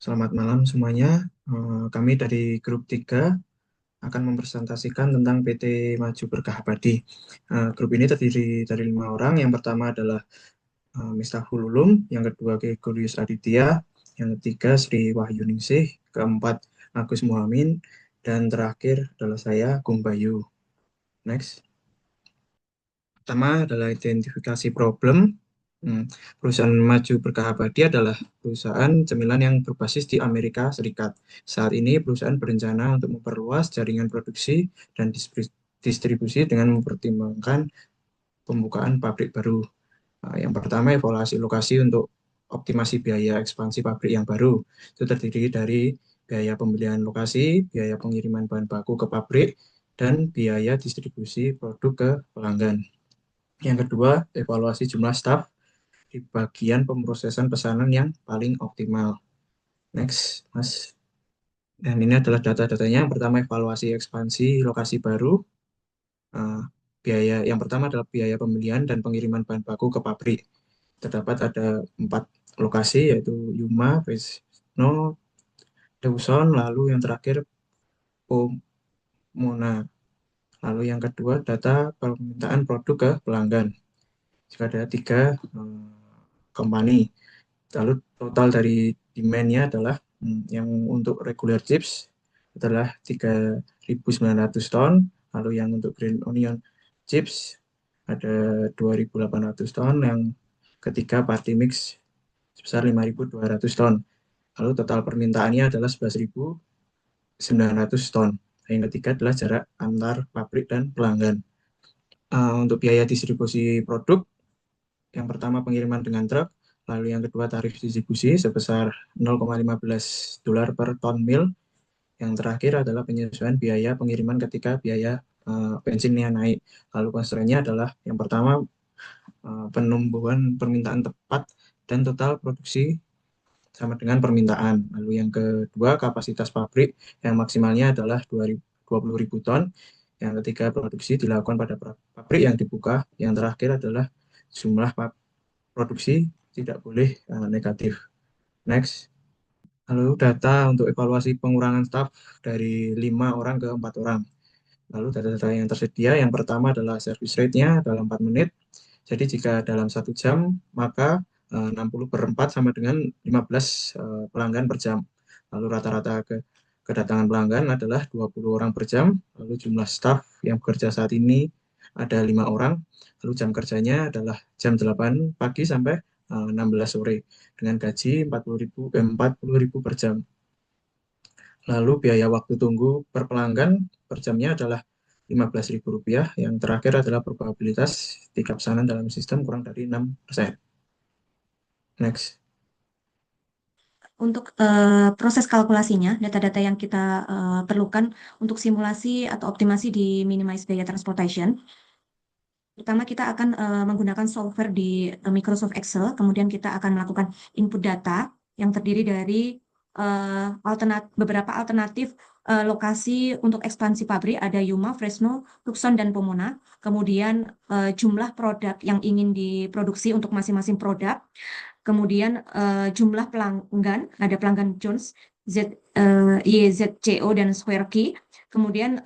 Selamat malam semuanya. Kami dari grup 3 akan mempresentasikan tentang PT Maju Berkah Abadi. Grup ini terdiri dari 5 orang. Yang pertama adalah Miftahul Ulum, yang kedua Gregorius Aditya, yang ketiga Sri Wahyuningsih, keempat Agus Muhammad, dan terakhir adalah saya, Gung Bayu. Next. Pertama adalah identifikasi problem. Perusahaan Maju Berkah Abadi adalah perusahaan cemilan yang berbasis di Amerika Serikat. Saat ini perusahaan berencana untuk memperluas jaringan produksi dan distribusi dengan mempertimbangkan pembukaan pabrik baru. Yang pertama, evaluasi lokasi untuk optimasi biaya ekspansi pabrik yang baru. Itu terdiri dari biaya pembelian lokasi, biaya pengiriman bahan baku ke pabrik, dan biaya distribusi produk ke pelanggan. Yang kedua, evaluasi jumlah staf di bagian pemrosesan pesanan yang paling optimal. Next, Mas. Dan ini adalah data-datanya. Yang pertama, evaluasi ekspansi lokasi baru. Biaya yang pertama adalah biaya pembelian dan pengiriman bahan baku ke pabrik. Terdapat ada 4 lokasi, yaitu Yuma, Fresno, Dawson, lalu yang terakhir Pomona. Lalu yang kedua, data permintaan produk ke pelanggan. Jika ada 3 company. Lalu total dari demand-nya adalah yang untuk regular chips adalah 3.900 ton, lalu yang untuk green onion chips ada 2.800 ton, yang ketiga party mix sebesar 5.200 ton. Lalu total permintaannya adalah 11.900 ton. Yang ketiga adalah jarak antar pabrik dan pelanggan. Untuk biaya distribusi produk, yang pertama pengiriman dengan truk, lalu yang kedua tarif distribusi sebesar $0,15 per ton mil. Yang terakhir adalah penyesuaian biaya pengiriman ketika biaya bensinnya naik. Lalu konstrainnya adalah yang pertama penumbuhan permintaan tepat dan total produksi sama dengan permintaan. Lalu yang kedua kapasitas pabrik yang maksimalnya adalah 20.000 ton. Yang ketiga produksi dilakukan pada pabrik yang dibuka. Yang terakhir adalah jumlah produksi tidak boleh negatif. Next. Lalu data untuk evaluasi pengurangan staf dari 5 orang ke 4 orang. Lalu data-data yang tersedia, yang pertama adalah service rate-nya dalam 4 menit. Jadi jika dalam 1 jam, maka 60/4 sama dengan 15 pelanggan per jam. Lalu rata-rata kedatangan pelanggan adalah 20 orang per jam. Lalu jumlah staf yang bekerja saat ini ada 5 orang. Lalu jam kerjanya adalah jam 8 pagi sampai 16 sore dengan gaji 40.000 per jam. Lalu biaya waktu tunggu per pelanggan per jamnya adalah Rp15.000. Yang terakhir adalah probabilitas tingkat pesanan dalam sistem kurang dari 6%. Next. Untuk proses kalkulasinya, data-data yang kita perlukan untuk simulasi atau optimasi di minimize biaya transportation. Pertama, kita akan menggunakan software di Microsoft Excel, kemudian kita akan melakukan input data yang terdiri dari beberapa alternatif lokasi untuk ekspansi pabrik, ada Yuma, Fresno, Tucson, dan Pomona. Kemudian jumlah produk yang ingin diproduksi untuk masing-masing produk. Kemudian jumlah pelanggan, ada pelanggan Jones, YZCO, dan Square Key. Kemudian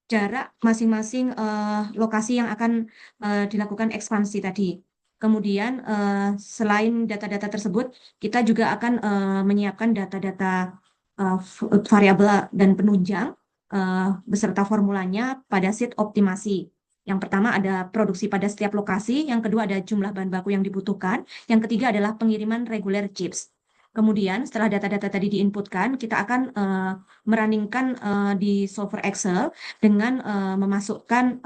jarak masing-masing lokasi yang akan dilakukan ekspansi tadi. Kemudian selain data-data tersebut, kita juga akan menyiapkan data-data variabel dan penunjang beserta formulanya pada sheet optimasi. Yang pertama ada produksi pada setiap lokasi, yang kedua ada jumlah bahan baku yang dibutuhkan, yang ketiga adalah pengiriman reguler chips. Kemudian setelah data-data tadi diinputkan, kita akan merunningkan di software Excel dengan memasukkan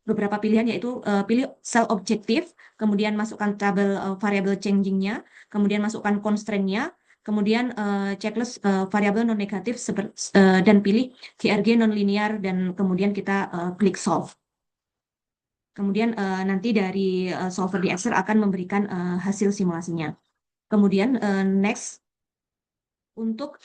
beberapa pilihan, yaitu pilih cell objektif, kemudian masukkan tabel variable changing-nya, kemudian masukkan constraint-nya, kemudian checklist variabel non negatif dan pilih GRG non linear, dan kemudian kita klik solve. Kemudian nanti dari software di Excel akan memberikan hasil simulasinya. Kemudian next, untuk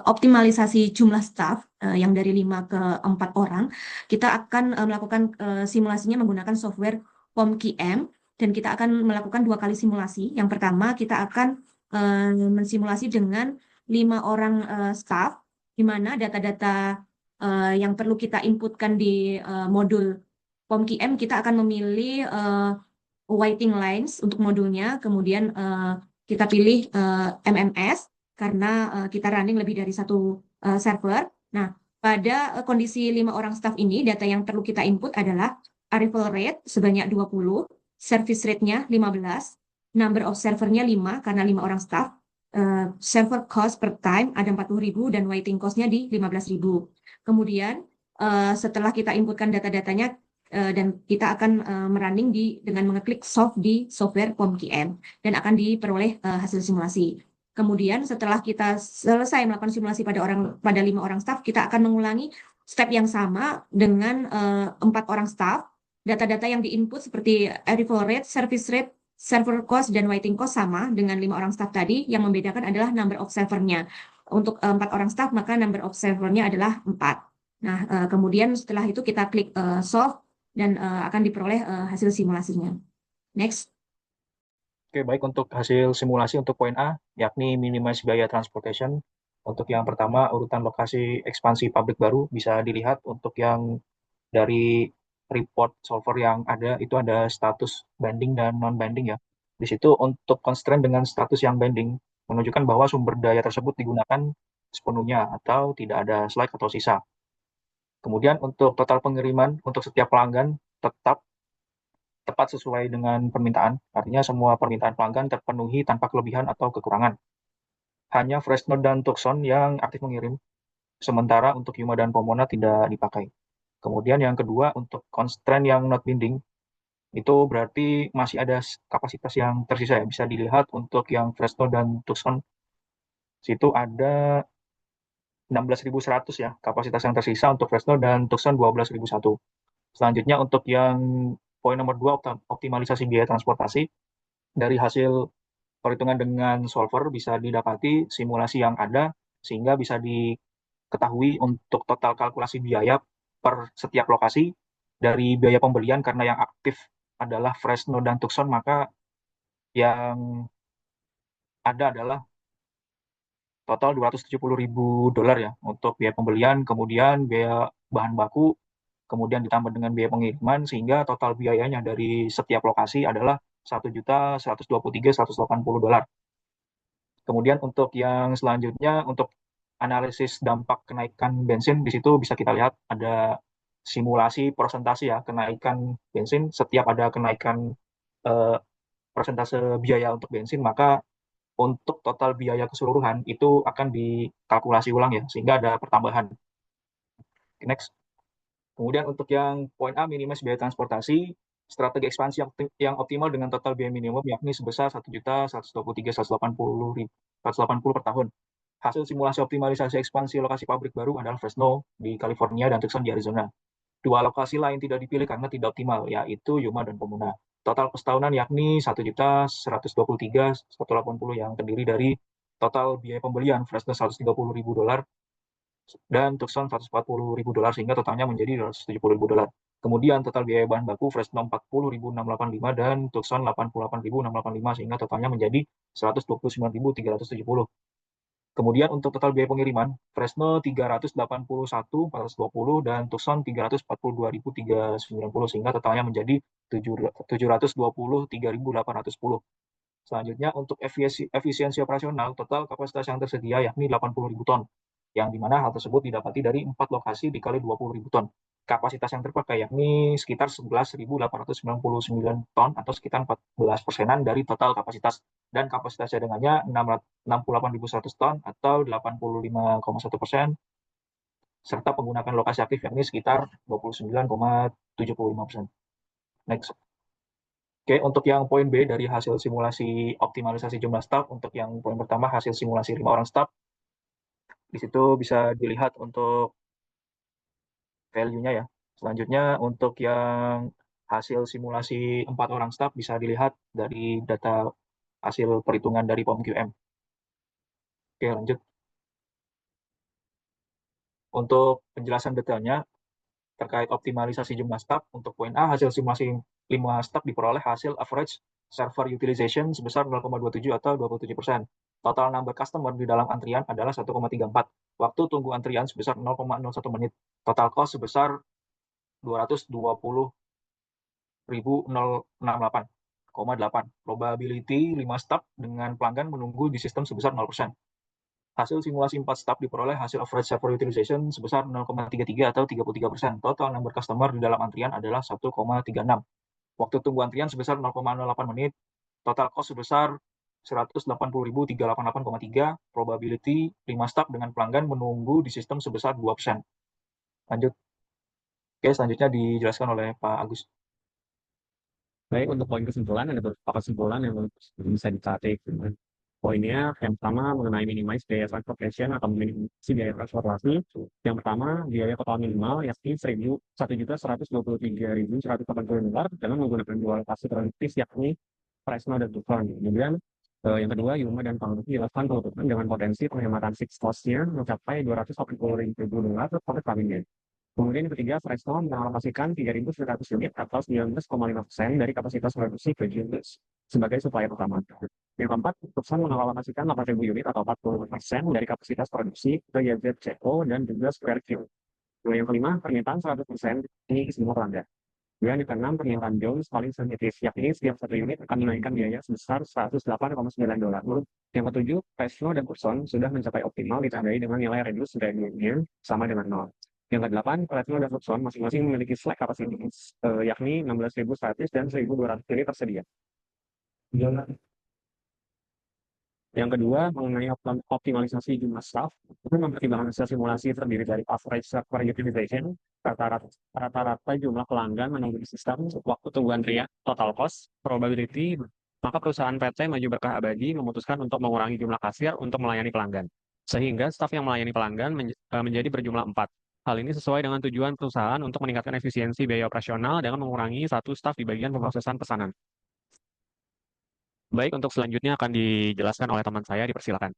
optimalisasi jumlah staff yang dari 5 ke 4 orang, kita akan melakukan simulasinya menggunakan software POMQM, dan kita akan melakukan 2 kali simulasi. Yang pertama, kita akan mensimulasi dengan 5 orang staff, di mana data-data yang perlu kita inputkan di modul POMQM, kita akan memilih waiting lines untuk modulnya, kemudian kita pilih MMS karena kita running lebih dari satu server. Nah, pada kondisi 5 orang staff ini, data yang perlu kita input adalah arrival rate sebanyak 20, service rate-nya 15, number of servernya 5 karena 5 orang staff, server cost per time ada 40.000 dan waiting cost-nya di 15.000. Kemudian setelah kita inputkan data-datanya, dan kita akan merunning dengan mengeklik solve di software POMQM dan akan diperoleh hasil simulasi. Kemudian setelah kita selesai melakukan simulasi pada 5 orang staff, kita akan mengulangi step yang sama dengan 4 orang staff. Data-data yang diinput seperti arrival rate, service rate, server cost, dan waiting cost sama dengan 5 orang staff tadi. Yang membedakan adalah number of servernya. Untuk 4 orang staff, maka number of servernya adalah 4. Nah, kemudian setelah itu kita klik solve dan akan diperoleh hasil simulasinya. Next. Oke, baik, untuk hasil simulasi untuk poin A, yakni minimize biaya transportation. Untuk yang pertama, urutan lokasi ekspansi pabrik baru bisa dilihat untuk yang dari report solver yang ada, itu ada status banding dan non-banding ya. Di situ untuk constraint dengan status yang banding, menunjukkan bahwa sumber daya tersebut digunakan sepenuhnya atau tidak ada slack atau sisa. Kemudian untuk total pengiriman untuk setiap pelanggan tepat sesuai dengan permintaan, artinya semua permintaan pelanggan terpenuhi tanpa kelebihan atau kekurangan. Hanya Freshnote dan Tucson yang aktif mengirim, sementara untuk Yuma dan Pomona tidak dipakai. Kemudian yang kedua, untuk constraint yang not binding, itu berarti masih ada kapasitas yang tersisa ya. Bisa dilihat untuk yang Freshnote dan Tucson, situ ada 16.100 ya, kapasitas yang tersisa untuk Freshnote dan Tucson 12.001. Selanjutnya untuk yang poin nomor 2, optimalisasi biaya transportasi. Dari hasil perhitungan dengan solver bisa didapati simulasi yang ada, sehingga bisa diketahui untuk total kalkulasi biaya per setiap lokasi. Dari biaya pembelian, karena yang aktif adalah Fresno dan Tucson, maka yang ada adalah total $270.000 ya untuk biaya pembelian, kemudian biaya bahan baku, kemudian ditambah dengan biaya pengiriman, sehingga total biayanya dari setiap lokasi adalah $1.123.180. Kemudian untuk yang selanjutnya, untuk analisis dampak kenaikan bensin, di situ bisa kita lihat ada simulasi persentase ya, kenaikan bensin. Setiap ada kenaikan eh, persentase biaya untuk bensin, maka untuk total biaya keseluruhan itu akan dikalkulasi ulang ya, sehingga ada pertambahan. Next. Kemudian untuk yang poin A, minimize biaya transportasi, strategi ekspansi yang optimal dengan total biaya minimum yakni sebesar 1.123.180 per tahun. Hasil simulasi optimalisasi ekspansi lokasi pabrik baru adalah Fresno di California dan Tucson di Arizona. 2 lokasi lain tidak dipilih karena tidak optimal, yaitu Yuma dan Pomona. Total pestahunan yakni 1.123.180 yang terdiri dari total biaya pembelian Fresno $130.000 dan Tucson $140.000, sehingga totalnya menjadi $270.000. Kemudian total biaya bahan baku Fresno 40.685 dan Tucson 88.685, sehingga totalnya menjadi 129.370. Kemudian untuk total biaya pengiriman, Fresno 381.420 dan Tucson 342.390, sehingga totalnya menjadi 723.810. Selanjutnya untuk efisiensi operasional, total kapasitas yang tersedia yakni 80.000 ton, yang dimana hal tersebut didapati dari 4 lokasi dikali 20.000 ton. Kapasitas yang terpakai yakni sekitar 11.899 ton atau sekitar 14% dari total kapasitas, dan kapasitas cadangannya 68.100 ton atau 85,1%, serta penggunaan lokasi aktif yakni sekitar 29,75%. Next. Oke, untuk yang poin B dari hasil simulasi optimalisasi jumlah staf, untuk yang poin pertama hasil simulasi 5 orang staf, di situ bisa dilihat untuk value-nya ya. Selanjutnya untuk yang hasil simulasi 4 orang staf bisa dilihat dari data hasil perhitungan dari POMQM. Oke, lanjut. Untuk penjelasan detailnya terkait optimalisasi jumlah staf, untuk poin A, hasil simulasi 5 staf diperoleh hasil average server utilization sebesar 0,27 atau 27%. Total number customer di dalam antrian adalah 1,34. Waktu tunggu antrian sebesar 0,01 menit. Total cost sebesar 220.068,8. Probability 5 step dengan pelanggan menunggu di sistem sebesar 0%. Hasil simulasi 4 step diperoleh hasil average server utilization sebesar 0,33 atau 33%. Total number customer di dalam antrian adalah 1,36. Waktu tunggu antrian sebesar 0,08 menit. Total cost sebesar 180.388,3. Probability 5 step dengan pelanggan menunggu di sistem sebesar 2%. Lanjut. Oke, selanjutnya dijelaskan oleh Pak Agus. Baik, untuk poin kesimpulan, ada beberapa kesimpulan yang bisa ditarik. Poinnya, yang pertama mengenai minimize biaya transportation atau minimasi biaya transportasi. Yang pertama, biaya total minimal yakni $1.123.180 dengan menggunakan dua lokasi terlebih yakni Fresno dan Tucson. Kemudian yang kedua, Yuma dan Panggung dilakukan penutupan dengan potensi penghematan fixed cost-nya mencapai $280.000 per tahunnya. Kemudian yang ketiga, Fresno mengalokasikan 3.900 unit atau 19,5% dari kapasitas produksi ke Genius sebagai supplier utama. Yang keempat, Tucson mengalokasikan 8.000 unit atau 40% dari kapasitas produksi ke YZCO dan juga Square Q. Yang kelima, permintaan 100% ini semua pelanggan. Dan yang keenam, permintaan Jones paling sensitif, yakni setiap satu unit akan menaikkan biaya sebesar $108,9. Yang ketujuh, Fresno dan Tucson sudah mencapai optimal ditandai dengan nilai reduce revenue sama dengan 0. Yang kedelapan, Fresno dan Tucson masing-masing memiliki slack capacity, yakni 16.100 dan 1.200 unit tersedia. Yang kedua, mengenai optimalisasi jumlah staff, itu mempertimbangkan hasil simulasi terdiri dari average server utilization, rata-rata jumlah pelanggan menunggu di sistem, waktu tunggu antrian, total cost, probability, maka perusahaan PT Maju Berkah Abadi memutuskan untuk mengurangi jumlah kasir untuk melayani pelanggan. Sehingga staf yang melayani pelanggan menjadi berjumlah 4. Hal ini sesuai dengan tujuan perusahaan untuk meningkatkan efisiensi biaya operasional dengan mengurangi satu staf di bagian pemrosesan pesanan. Baik, untuk selanjutnya akan dijelaskan oleh teman saya, dipersilakan.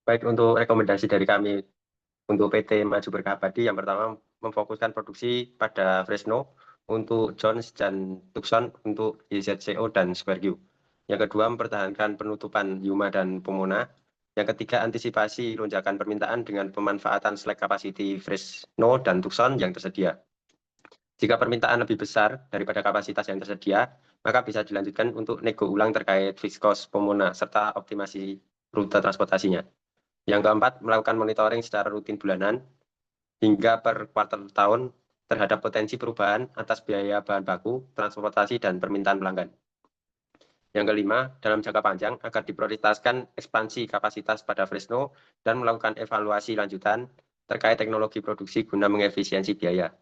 Baik, untuk rekomendasi dari kami untuk PT Maju Berkah Abadi, yang pertama memfokuskan produksi pada Fresno, untuk Jones dan Tucson untuk YZCO dan Square Q. Yang kedua, mempertahankan penutupan Yuma dan Pomona. Yang ketiga, antisipasi lonjakan permintaan dengan pemanfaatan slack capacity Fresno dan Tucson yang tersedia. Jika permintaan lebih besar daripada kapasitas yang tersedia, maka bisa dilanjutkan untuk nego ulang terkait fixed cost Pomona serta optimasi rute transportasinya. Yang keempat, melakukan monitoring secara rutin bulanan hingga per kuartal tahun terhadap potensi perubahan atas biaya bahan baku, transportasi, dan permintaan pelanggan. Yang kelima, dalam jangka panjang agar diprioritaskan ekspansi kapasitas pada Fresno dan melakukan evaluasi lanjutan terkait teknologi produksi guna mengefisiensi biaya.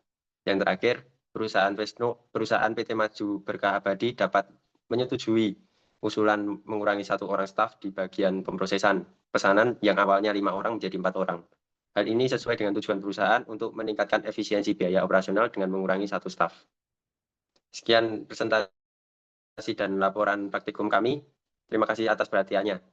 Yang terakhir, perusahaan PT Maju Berkah Abadi dapat menyetujui usulan mengurangi 1 orang staf di bagian pemrosesan pesanan yang awalnya 5 orang menjadi 4 orang. Hal ini sesuai dengan tujuan perusahaan untuk meningkatkan efisiensi biaya operasional dengan mengurangi 1 staf. Sekian presentasi dan laporan praktikum kami. Terima kasih atas perhatiannya.